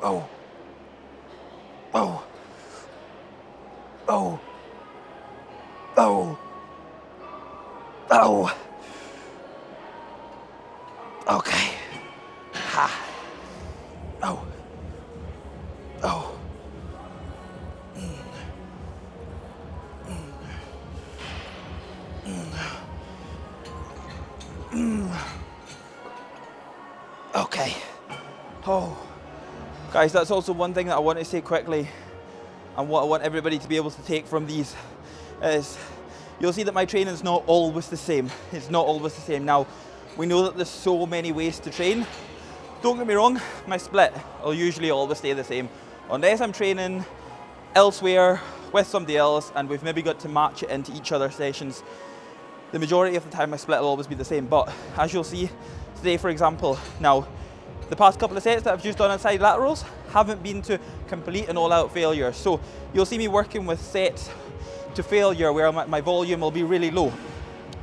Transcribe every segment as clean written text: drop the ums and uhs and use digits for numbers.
Oh. Oh. Oh. Oh. Oh. Okay. Ha. Oh. Oh. Okay. Oh. Guys, that's also one thing that I want to say quickly, and what I want everybody to be able to take from these is, you'll see that my training is not always the same. It's not always the same. Now, we know that there's so many ways to train. Don't get me wrong, my split will usually always stay the same, unless I'm training elsewhere with somebody else and we've maybe got to match it into each other's sessions. The majority of the time my split will always be the same, but as you'll see today, for example, now the past couple of sets that I've just done on side laterals haven't been to complete and all-out failure. So you'll see me working with sets to failure where my volume will be really low.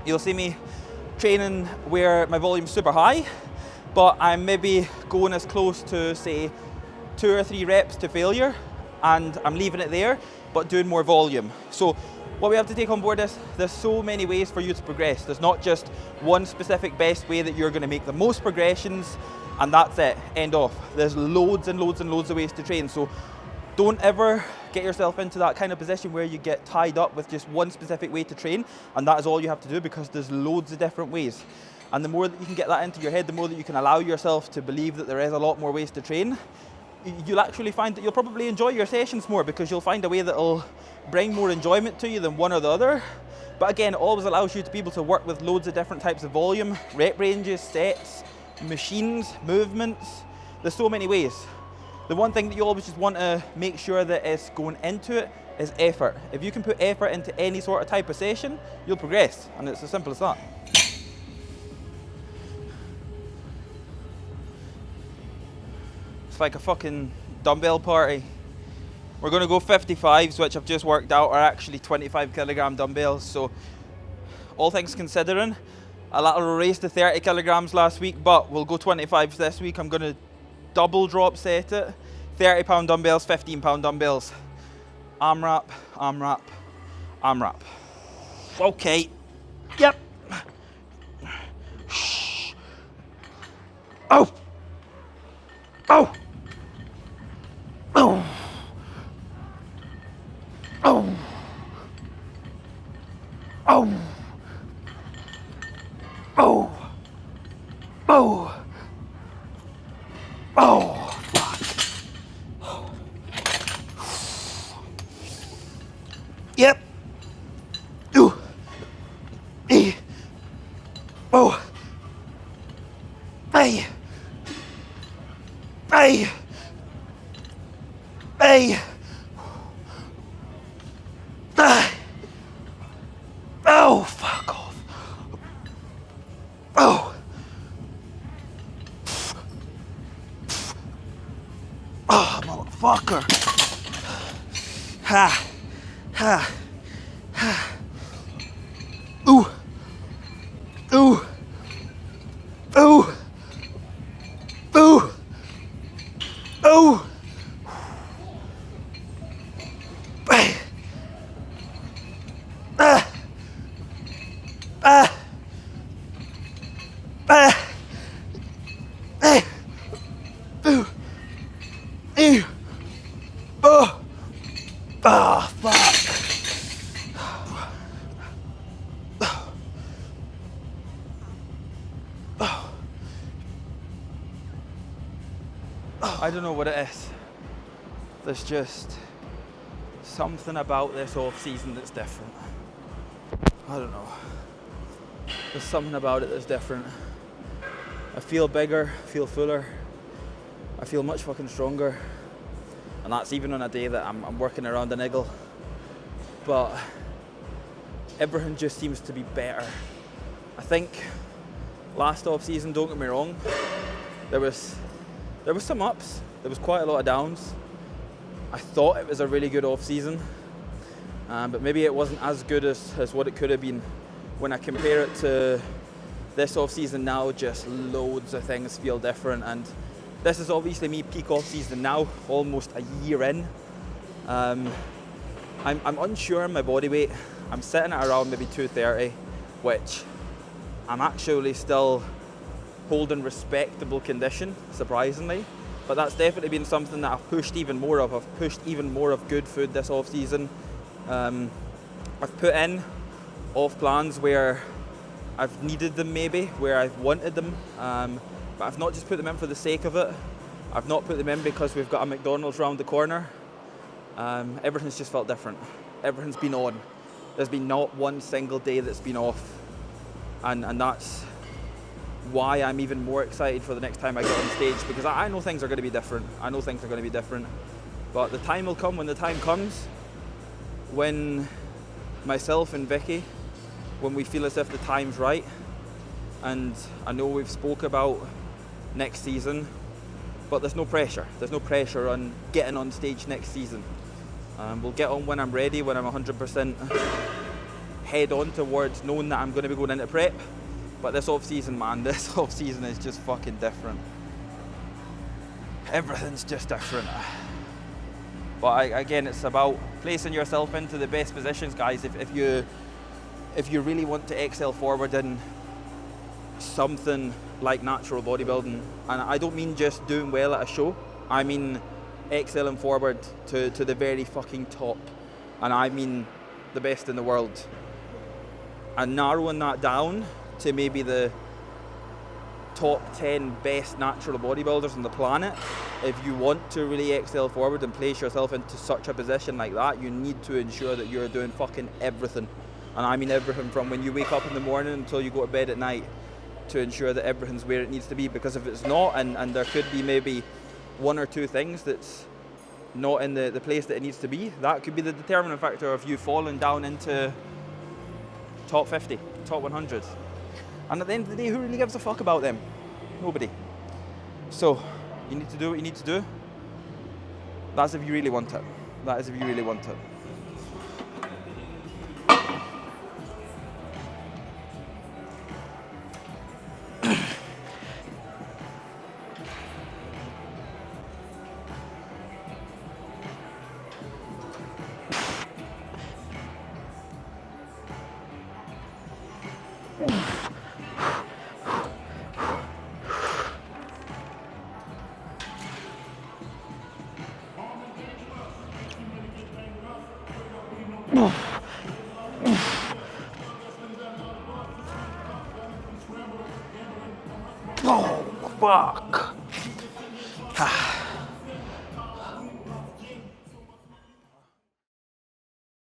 You'll see me training where my volume's super high, but I'm maybe going as close to, say, 2 or 3 reps to failure, and I'm leaving it there, but doing more volume. So what we have to take on board is there's so many ways for you to progress. There's not just one specific best way that you're going to make the most progressions and that's it, end off. There's loads and loads and loads of ways to train. So don't ever get yourself into that kind of position where you get tied up with just one specific way to train and that is all you have to do, because there's loads of different ways. And the more that you can get that into your head, the more that you can allow yourself to believe that there is a lot more ways to train, you'll actually find that you'll probably enjoy your sessions more, because you'll find a way that will bring more enjoyment to you than one or the other. But again, it always allows you to be able to work with loads of different types of volume, rep ranges, sets, machines, movements. There's so many ways. The one thing that you always just want to make sure that is going into it is effort. If you can put effort into any sort of type of session, you'll progress, and it's as simple as that. It's like a fucking dumbbell party. We're going to go 55s, which I've just worked out are actually 25 kilogram dumbbells. So all things considering, a lateral raise to 30 kilograms last week, but we'll go 25s this week. I'm going to double drop set it. 30 pound dumbbells, 15 pound dumbbells. AMRAP, AMRAP, AMRAP. Okay. Yep. Oh. Oh. Oh. Oh. Oh. Oh. Oh. Oh, fuck. Yep. Ooh. E. Oh. Hey. Hey. Hey. Ah. Oh, fuck off. Oh. Oh, motherfucker. Ha. Ha. Ha. Ooh. Ooh. Ooh. Ooh. Ooh. Hey. Ah. Ah. Ah. Hey. Ooh. Ew. Oh. Ah, fuck. I don't know what it is. There's just something about this off season that's different. I don't know. There's something about it that's different. I feel bigger, I feel fuller. I feel much fucking stronger, and that's even on a day that I'm working around a niggle. But everything just seems to be better. I think last off season, don't get me wrong, there was some ups, there was quite a lot of downs. I thought it was a really good off season, but maybe it wasn't as good as what it could have been when I compare it to this off season now, just loads of things feel different, and this is obviously me peak off season now, almost a year in. I'm unsure on my body weight. I'm sitting at around maybe 230, which I'm actually still holding respectable condition, surprisingly. But that's definitely been something that I've pushed even more of. I've pushed even more of good food this off season. I've put in off plans where I've needed them, maybe where I've wanted them, but I've not just put them in for the sake of it. I've not put them in because we've got a McDonald's round the corner. Everything's just felt different. Everything's been on. There's been not one single day that's been off, and that's why I'm even more excited for the next time I get on stage, because I know things are going to be different. I know things are going to be different, but the time will come when the time comes, when myself and Vicky, when we feel as if the time's right. And I know we've spoke about next season, but there's no pressure. There's no pressure on getting on stage next season. We'll get on when I'm ready, when I'm 100% head on towards knowing that I'm going to be going into prep. But this off season, man, this off season is just fucking different. Everything's just different. But again, it's about placing yourself into the best positions, guys. If you really want to excel forward in something like natural bodybuilding, and I don't mean just doing well at a show, I mean excelling forward to the very fucking top, and I mean the best in the world, and narrowing that down to maybe the top 10 best natural bodybuilders on the planet. If you want to really excel forward and place yourself into such a position like that, you need to ensure that you're doing fucking everything. And I mean everything from when you wake up in the morning until you go to bed at night, to ensure that everything's where it needs to be. Because if it's not, and there could be maybe one or two things that's not in the place that it needs to be, that could be the determining factor of you falling down into top 50, top 100. And at the end of the day, who really gives a fuck about them? Nobody. So you need to do what you need to do. That's if you really want it. That is if you really want it. Oh, fuck.